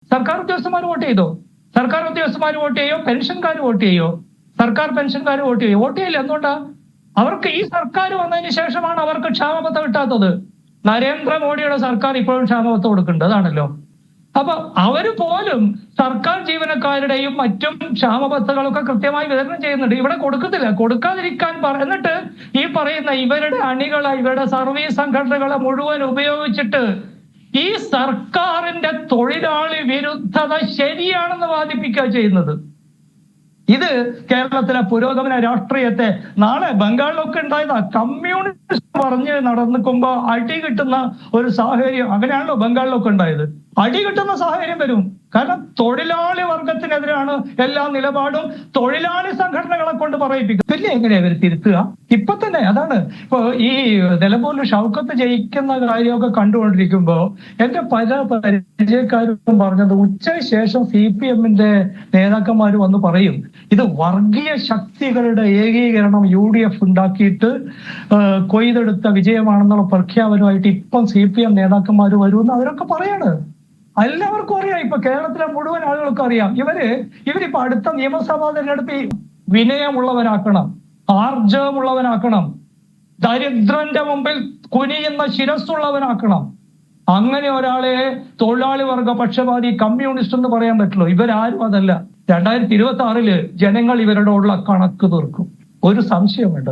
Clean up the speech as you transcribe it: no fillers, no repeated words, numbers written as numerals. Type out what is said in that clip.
സർക്കാർ ഉദ്യോഗസ്ഥന്മാർ വോട്ട് ചെയ്തോ? സർക്കാർ ഉദ്യോഗസ്ഥന്മാർ വോട്ട് ചെയ്യോ? പെൻഷൻകാർ വോട്ട് ചെയ്യോ? സർക്കാർ പെൻഷൻകാർ വോട്ട് ചെയ്യോ? വോട്ട് ചെയ്യില്ല. എന്തുകൊണ്ടാ? അവർക്ക് ഈ സർക്കാർ വന്നതിന് ശേഷമാണ് അവർക്ക് ക്ഷാമബത്ത കിട്ടാത്തത്. നരേന്ദ്രമോദിയുടെ സർക്കാർ ഇപ്പോഴും ക്ഷാമബത്ത കൊടുക്കുന്നുണ്ട്. അതാണല്ലോ. അപ്പൊ അവര് പോലും സർക്കാർ ജീവനക്കാരുടെയും മറ്റും ക്ഷാമബത്തകളൊക്കെ കൃത്യമായി വിതരണം ചെയ്യുന്നുണ്ട്. ഇവിടെ കൊടുക്കത്തില്ല. കൊടുക്കാതിരിക്കാൻ എന്നിട്ട് ഈ പറയുന്ന ഇവരുടെ അണികളെ, ഇവരുടെ സർവീസ് സംഘടനകളെ മുഴുവൻ ഉപയോഗിച്ചിട്ട് ഈ സർക്കാരിന്റെ തൊഴിലാളി വിരുദ്ധത ശരിയാണെന്ന് വാദിപ്പിക്കുക ചെയ്യുന്നത്. ഇത് കേരളത്തിലെ പുരോഗമന രാഷ്ട്രീയത്തെ നാളെ ബംഗാളിലൊക്കെ ഉണ്ടായതാ. കമ്മ്യൂണിസ്റ്റ് പറഞ്ഞ് നടന്നിക്കുമ്പോ അടി കിട്ടുന്ന ഒരു സാഹചര്യം, അങ്ങനെയാണല്ലോ ബംഗാളിലൊക്കെ ഉണ്ടായത്. അടി കിട്ടുന്ന സാഹചര്യം വരും. കാരണം തൊഴിലാളി വർഗത്തിനെതിരാണ് എല്ലാ നിലപാടും. തൊഴിലാളി സംഘടനകളെ കൊണ്ട് പറയിപ്പിക്കും. പിന്നെ എങ്ങനെയാ ഇവർ തിരുത്തുക? ഇപ്പൊ തന്നെ അതാണ്. ഇപ്പൊ ഈ നിലമ്പൂരിൽ ഷൗക്കത്ത് ജയിക്കുന്ന കാര്യമൊക്കെ കണ്ടുകൊണ്ടിരിക്കുമ്പോ എന്റെ പല പരിചയക്കാരും പറഞ്ഞത് ഉച്ചയ്ക്ക് ശേഷം CPM-ന്റെ നേതാക്കന്മാർ വന്ന് പറയും, ഇത് വർഗീയ ശക്തികളുടെ ഏകീകരണം UDF ഉണ്ടാക്കിയിട്ട് കൊയ്തെടുത്ത വിജയമാണെന്നുള്ള പ്രഖ്യാപനമായിട്ട് ഇപ്പം CPM നേതാക്കന്മാർ വരുമെന്ന് അവരൊക്കെ പറയാണ്. എല്ലാവർക്കും അറിയാം. ഇപ്പൊ കേരളത്തിലെ മുഴുവൻ ആളുകൾക്കും അറിയാം. ഇവരിപ്പോ അടുത്ത നിയമസഭാ തെരഞ്ഞെടുപ്പ് വിനയമുള്ളവനാക്കണം, ആർജവമുള്ളവനാക്കണം, ദരിദ്രന്റെ മുമ്പിൽ കുനിയുന്ന ശിരസ്സുള്ളവനാക്കണം. അങ്ങനെ ഒരാളെ തൊഴിലാളി വർഗ പക്ഷപാതി കമ്മ്യൂണിസ്റ്റ് എന്ന് പറയാൻ പറ്റുള്ളൂ. ഇവരാരും അതല്ല. 2026 ജനങ്ങൾ ഇവരുടെ ഉള്ള കണക്ക് തീർക്കും. ഒരു സംശയം വേണ്ട.